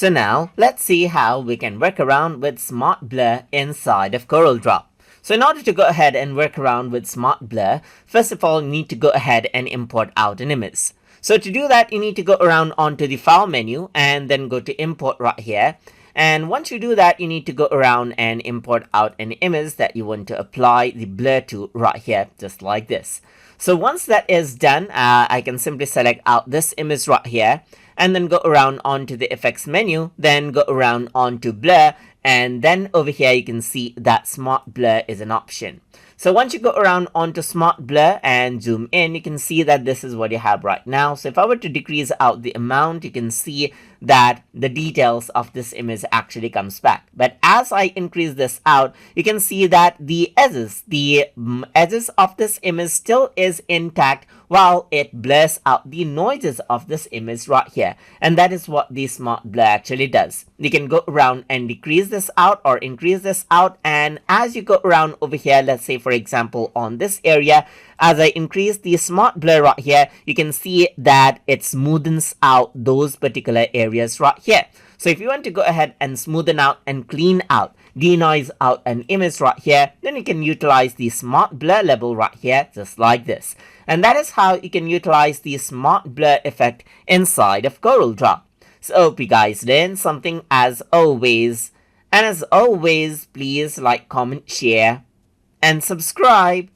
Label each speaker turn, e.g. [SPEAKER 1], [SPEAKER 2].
[SPEAKER 1] So now let's see how we can work around with Smart Blur inside of Corel Draw. So in order to go ahead and work around with Smart Blur, first of all you need to go ahead and import out an image. So to do that you need to go around onto the file menu and then go to import right here. And once you do that you need to go around and import out an image that you want to apply the blur to right here, just like this. So once that is done, I can simply select out this image right here and then go around onto the effects menu, then go around onto blur, and then over here you can see that smart blur is an option. So once you go around onto smart blur and zoom in, you can see that this is what you have right now. So if I were to decrease out the amount, you can see that the details of this image actually comes back. But as I increase this out, you can see that the edges of this image still is intact while it blurs out the noises of this image right here. And that is what the smart blur actually does. You can go around and decrease this out or increase this out, and as you go around over here, let's say for example on this area, as I increase the smart blur right here, you can see that it smoothens out those particular areas right here. So if you want to go ahead and smoothen out and clean out, denoise out an image right here, then you can utilize the smart blur level right here, just like this. And that is how you can utilize the smart blur effect inside of Corel Draw. So hope you guys learned something as always. And as always, please like, comment, share, and subscribe.